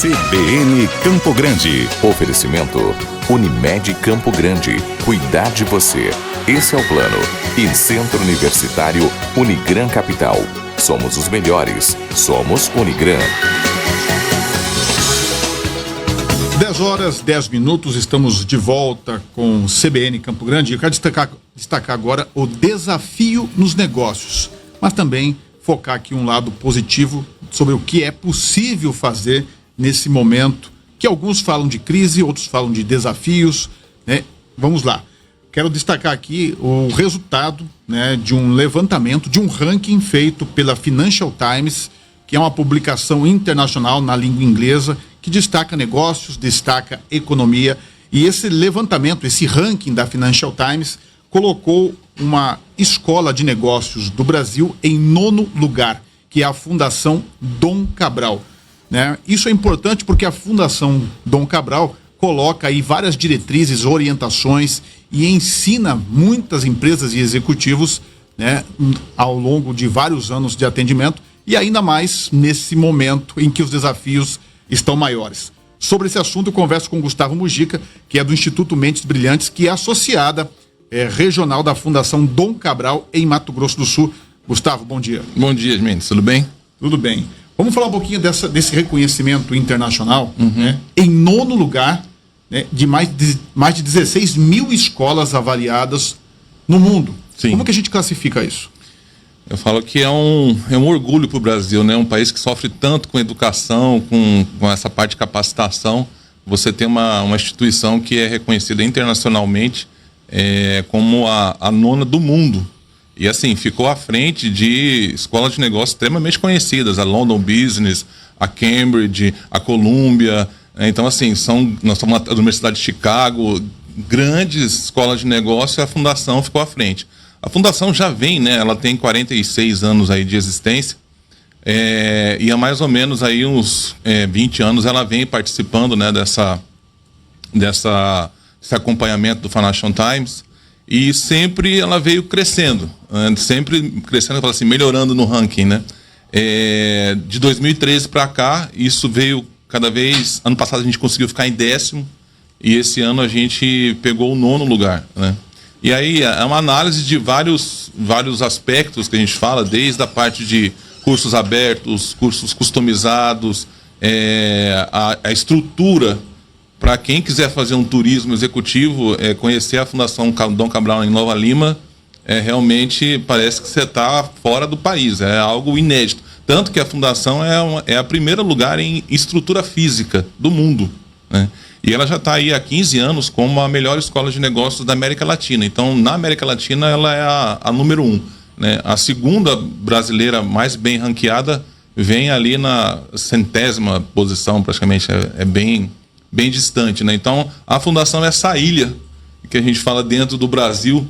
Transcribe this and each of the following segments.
CBN Campo Grande. Oferecimento Unimed Campo Grande. Cuidar de você. Esse é o plano. E Centro Universitário Unigran Capital. Somos os melhores. Somos Unigran. 10h10, estamos de volta com CBN Campo Grande. Eu quero destacar agora o desafio nos negócios, mas também focar aqui um lado positivo sobre o que é possível fazer nesse momento, que alguns falam de crise, outros falam de desafios, né? Vamos lá. Quero destacar aqui o resultado, né, de um levantamento, de um ranking feito pela Financial Times, que é uma publicação internacional na língua inglesa, que destaca negócios, destaca economia. E esse levantamento, esse ranking da Financial Times, colocou uma escola de negócios do Brasil em 9º lugar, que é a Fundação Dom Cabral, né? Isso é importante porque a Fundação Dom Cabral coloca aí várias diretrizes, orientações e ensina muitas empresas e executivos, né, ao longo de vários anos de atendimento, e ainda mais nesse momento em que os desafios estão maiores. Sobre esse assunto eu converso com Gustavo Mujica, que é do Instituto Mentes Brilhantes, que é associada regional da Fundação Dom Cabral em Mato Grosso do Sul. Gustavo, bom dia. Bom dia, Mendes. Tudo bem? Tudo bem. Vamos falar um pouquinho desse reconhecimento internacional, né? Em 9º lugar, né, de mais de 16 mil escolas avaliadas no mundo. Sim. Como que a gente classifica isso? Eu falo que é um orgulho para o Brasil, né? Um país que sofre tanto com educação, com essa parte de capacitação. Você tem uma instituição que é reconhecida internacionalmente como a 9ª do mundo. E assim, ficou à frente de escolas de negócios extremamente conhecidas, a London Business, a Cambridge, a Columbia. Então assim, nós somos a Universidade de Chicago, grandes escolas de negócio, e a Fundação ficou à frente. A Fundação já vem, né? Ela tem 46 anos aí de existência, e há mais ou menos aí uns 20 anos ela vem participando, né, desse acompanhamento do Financial Times, e sempre ela veio crescendo, falo assim, melhorando no ranking, né? De 2013 para cá, isso veio cada vez. Ano passado a gente conseguiu ficar em 10º, e esse ano a gente pegou o 9º lugar, né? E aí é uma análise de vários aspectos que a gente fala, desde a parte de cursos abertos, cursos customizados, a estrutura para quem quiser fazer um turismo executivo, conhecer a Fundação Dom Cabral em Nova Lima, realmente parece que você está fora do país, é algo inédito. Tanto que a Fundação é a primeira lugar em estrutura física do mundo, né? E ela já está aí há 15 anos como a melhor escola de negócios da América Latina. Então, na América Latina, ela é a número 1, né? A segunda brasileira mais bem ranqueada vem ali na 100ª posição, praticamente, é bem distante, né? Então, a Fundação é essa ilha que a gente fala dentro do Brasil,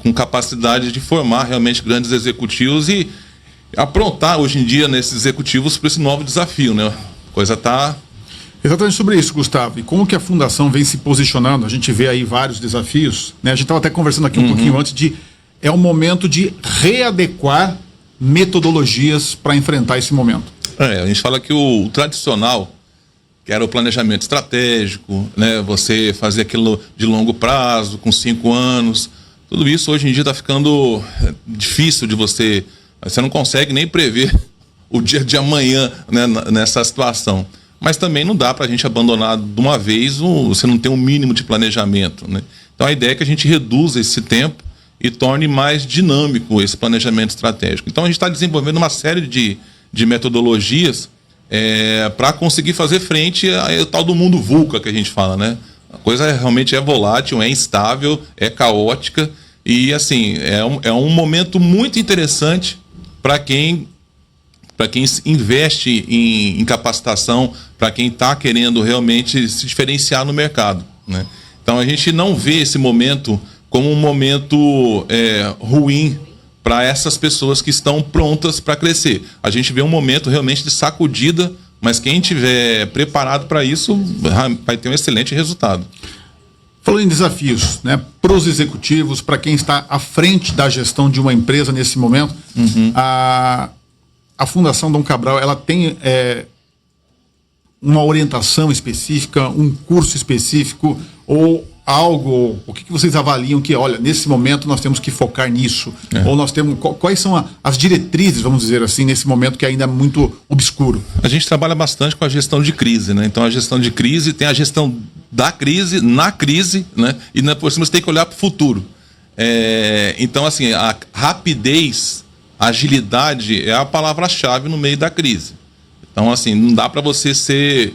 com capacidade de formar realmente grandes executivos e aprontar hoje em dia nesses executivos para esse novo desafio, né? A coisa está... Exatamente sobre isso, Gustavo. E como que a Fundação vem se posicionando? A gente vê aí vários desafios, né? A gente estava até conversando aqui um pouquinho antes é o momento de readequar metodologias para enfrentar esse momento. A gente fala que o tradicional, que era o planejamento estratégico, né? Você fazer aquilo de longo prazo, com 5 anos, tudo isso hoje em dia está ficando difícil de você não consegue nem prever o dia de amanhã, né, nessa situação. Mas também não dá para a gente abandonar de uma vez, você não tem um mínimo de planejamento, né? Então a ideia é que a gente reduza esse tempo e torne mais dinâmico esse planejamento estratégico. Então a gente está desenvolvendo uma série de metodologias para conseguir fazer frente ao tal do mundo VUCA que a gente fala, né? A coisa realmente é volátil, é instável, é caótica e assim, é um momento muito interessante para quem investe em capacitação, para quem está querendo realmente se diferenciar no mercado, né? Então a gente não vê esse momento como um momento ruim para essas pessoas que estão prontas para crescer. A gente vê um momento realmente de sacudida, mas quem estiver preparado para isso vai ter um excelente resultado. Falando em desafios, né, para os executivos, para quem está à frente da gestão de uma empresa nesse momento, a Fundação Dom Cabral, ela tem uma orientação específica, um curso específico ou algo? O que vocês avaliam que, olha, nesse momento nós temos que focar nisso? Ou nós temos, quais são as diretrizes, vamos dizer assim, nesse momento que ainda é muito obscuro? A gente trabalha bastante com a gestão de crise, né? Então a gestão de crise tem a gestão da crise, na crise, né? E por cima você tem que olhar para o futuro. Então, assim, a rapidez, a agilidade é a palavra-chave no meio da crise. Então, assim, não dá para você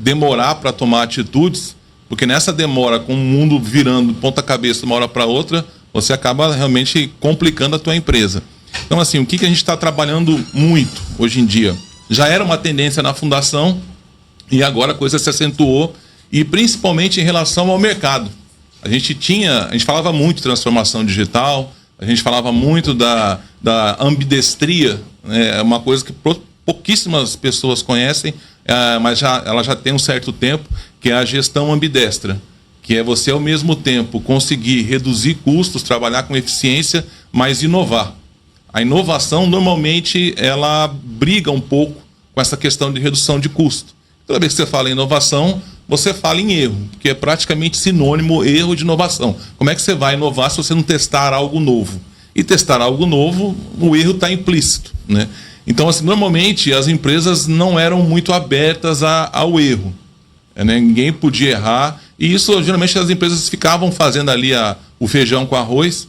demorar para tomar atitudes, porque nessa demora, com o mundo virando ponta cabeça de uma hora para outra, você acaba realmente complicando a tua empresa. Então, assim, o que a gente está trabalhando muito hoje em dia? Já era uma tendência na fundação e agora a coisa se acentuou, e principalmente em relação ao mercado. A gente falava muito de transformação digital, a gente falava muito da ambidestria, né? É uma coisa que pouquíssimas pessoas conhecem, mas ela já tem um certo tempo, que é a gestão ambidestra, que é você ao mesmo tempo conseguir reduzir custos, trabalhar com eficiência, mas inovar. A inovação normalmente ela briga um pouco com essa questão de redução de custo. Toda vez que você fala em inovação, você fala em erro, que é praticamente sinônimo erro de inovação. Como é que você vai inovar se você não testar algo novo? E testar algo novo, o erro está implícito, né? Então, assim, normalmente as empresas não eram muito abertas ao erro, né? Ninguém podia errar, e isso geralmente as empresas ficavam fazendo ali o feijão com arroz,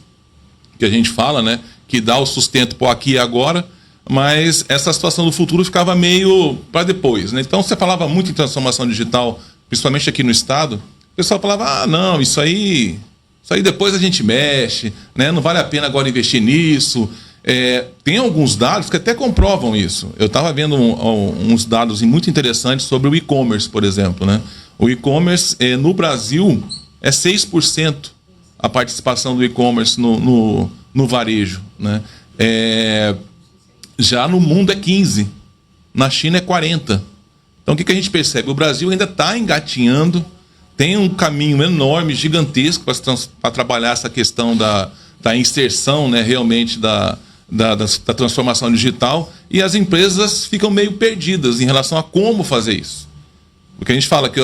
que a gente fala, né? Que dá o sustento para o aqui e agora, mas essa situação do futuro ficava meio para depois, né? Então, você falava muito em transformação digital, principalmente aqui no estado, o pessoal falava, não, isso aí depois a gente mexe, né? Não vale a pena agora investir nisso. Tem alguns dados que até comprovam isso. Eu estava vendo uns dados muito interessantes sobre o e-commerce, por exemplo, né? O e-commerce no Brasil é 6% a participação do e-commerce no varejo, né? Já no mundo é 15%, na China é 40%. Então, o que a gente percebe? O Brasil ainda está engatinhando, tem um caminho enorme, gigantesco para trabalhar essa questão da inserção, né, realmente da transformação digital, e as empresas ficam meio perdidas em relação a como fazer isso. Porque a gente fala que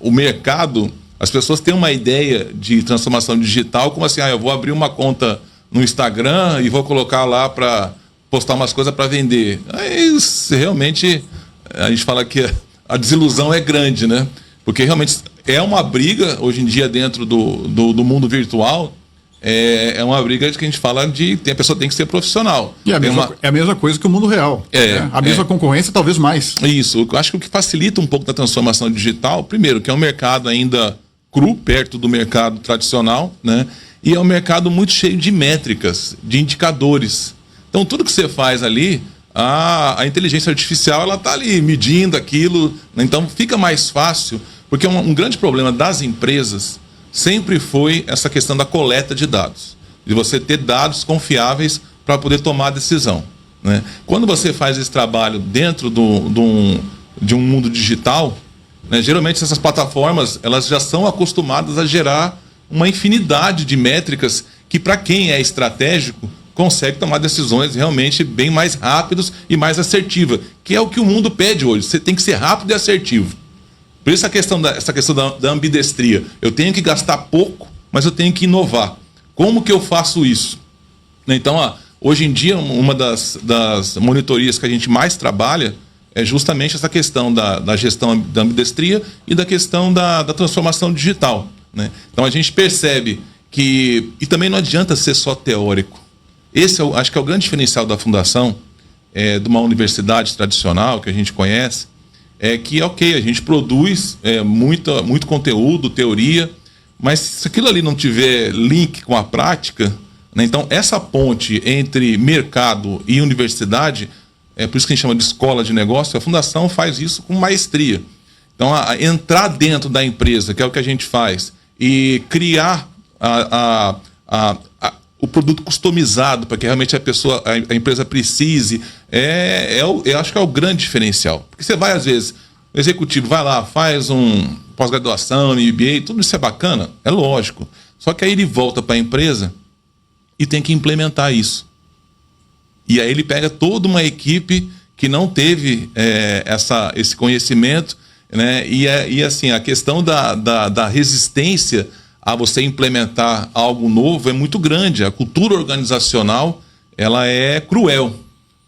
o mercado, as pessoas têm uma ideia de transformação digital como assim, eu vou abrir uma conta no Instagram e vou colocar lá para postar umas coisas para vender. Aí, realmente, a gente fala que a desilusão é grande, né? Porque realmente é uma briga, hoje em dia, dentro do mundo virtual, é uma briga que a gente fala a pessoa tem que ser profissional. E é a mesma coisa que o mundo real. Né? A mesma concorrência, talvez mais. Isso. Eu acho que o que facilita um pouco da transformação digital, primeiro, que é um mercado ainda cru, perto do mercado tradicional, né? E é um mercado muito cheio de métricas, de indicadores. Então, tudo que você faz ali, a inteligência artificial, ela está ali medindo aquilo, né? Então fica mais fácil, porque um grande problema das empresas sempre foi essa questão da coleta de dados, de você ter dados confiáveis para poder tomar a decisão, né? Quando você faz esse trabalho dentro de um mundo digital, né, geralmente essas plataformas elas já são acostumadas a gerar uma infinidade de métricas que, para quem é estratégico, consegue tomar decisões realmente bem mais rápidas e mais assertivas, que é o que o mundo pede hoje. Você tem que ser rápido e assertivo. Por isso essa questão da ambidestria. Eu tenho que gastar pouco, mas eu tenho que inovar. Como que eu faço isso? Então, hoje em dia, uma das monitorias que a gente mais trabalha é justamente essa questão da gestão da ambidestria e da questão da transformação digital, né? Então, a gente percebe que... E também não adianta ser só teórico. Esse acho que é o grande diferencial da fundação, de uma universidade tradicional que a gente conhece, é que, a gente produz muito conteúdo, teoria, mas se aquilo ali não tiver link com a prática, né, então essa ponte entre mercado e universidade, por isso que a gente chama de escola de negócio, a fundação faz isso com maestria. Então, entrar dentro da empresa, que é o que a gente faz, e criar o produto customizado para que realmente a empresa precise, eu acho que é o grande diferencial. Porque você vai, às vezes, o executivo vai lá, faz um pós-graduação, MBA, tudo isso é bacana, é lógico. Só que aí ele volta para a empresa e tem que implementar isso. E aí ele pega toda uma equipe que não teve esse conhecimento, né? E assim, a questão da resistência a você implementar algo novo é muito grande. A cultura organizacional, ela é cruel.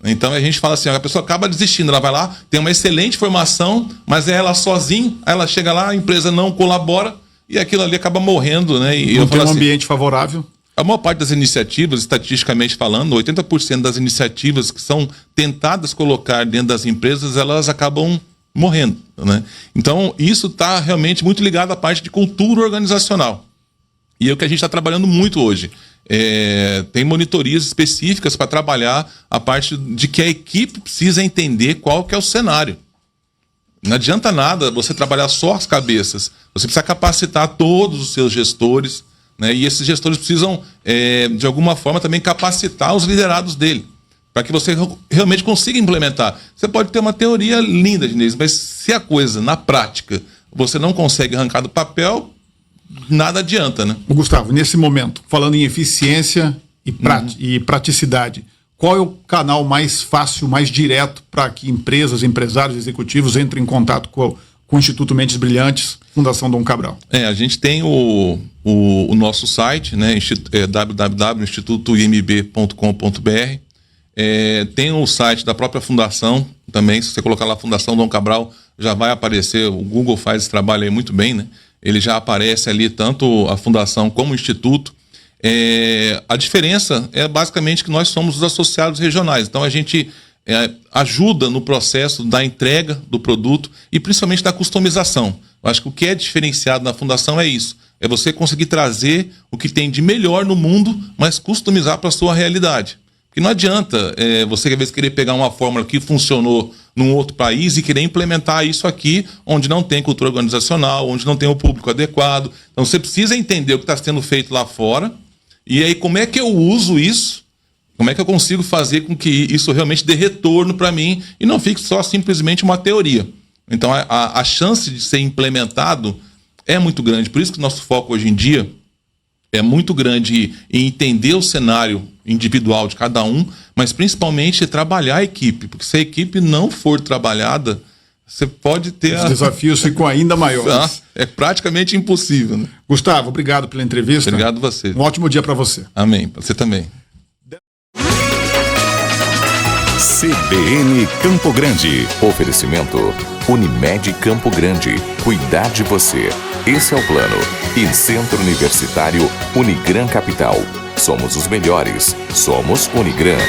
Então a gente fala assim, a pessoa acaba desistindo, ela vai lá, tem uma excelente formação, mas é ela sozinha, aí ela chega lá, a empresa não colabora e aquilo ali acaba morrendo, né? E não tem um ambiente favorável. A maior parte das iniciativas, estatisticamente falando, 80% das iniciativas que são tentadas colocar dentro das empresas, elas acabam morrendo, né? Então isso está realmente muito ligado à parte de cultura organizacional. E é o que a gente está trabalhando muito hoje. Tem monitorias específicas para trabalhar a parte de que a equipe precisa entender qual que é o cenário. Não adianta nada você trabalhar só as cabeças. Você precisa capacitar todos os seus gestores, né? E esses gestores precisam, de alguma forma, também capacitar os liderados dele, para que você realmente consiga implementar. Você pode ter uma teoria linda, Diniz, mas se a coisa, na prática, você não consegue arrancar do papel, nada adianta, né? Gustavo, nesse momento, falando em eficiência e praticidade, qual é o canal mais fácil, mais direto para que empresas, empresários, executivos entrem em contato com o Instituto Mentes Brilhantes, Fundação Dom Cabral? A gente tem o nosso site, né, www.institutoimb.com.br. Tem o site da própria fundação também. Se você colocar lá Fundação Dom Cabral, já vai aparecer. O Google faz esse trabalho aí muito bem, né? Ele já aparece ali tanto a fundação como o instituto. A diferença é basicamente que nós somos os associados regionais. Então a gente ajuda no processo da entrega do produto e principalmente da customização. Eu acho que o que é diferenciado na fundação é isso. É você conseguir trazer o que tem de melhor no mundo, mas customizar para a sua realidade. Porque não adianta você, às vezes, querer pegar uma fórmula que funcionou num outro país e querer implementar isso aqui, onde não tem cultura organizacional, onde não tem o público adequado. Então, você precisa entender o que está sendo feito lá fora. E aí, como é que eu uso isso? Como é que eu consigo fazer com que isso realmente dê retorno para mim e não fique só simplesmente uma teoria? Então, a chance de ser implementado é muito grande. Por isso que o nosso foco hoje em dia é muito grande em entender o cenário individual de cada um, mas principalmente trabalhar a equipe, porque se a equipe não for trabalhada, você pode ter... Os desafios ficam ainda maiores. É praticamente impossível, né? Gustavo, obrigado pela entrevista. Obrigado a você. Um ótimo dia para você. Amém. Para você também. CBN Campo Grande. Oferecimento Unimed Campo Grande. Cuidar de você. Esse é o plano. E Centro Universitário Unigran Capital. Somos os melhores. Somos Unigran.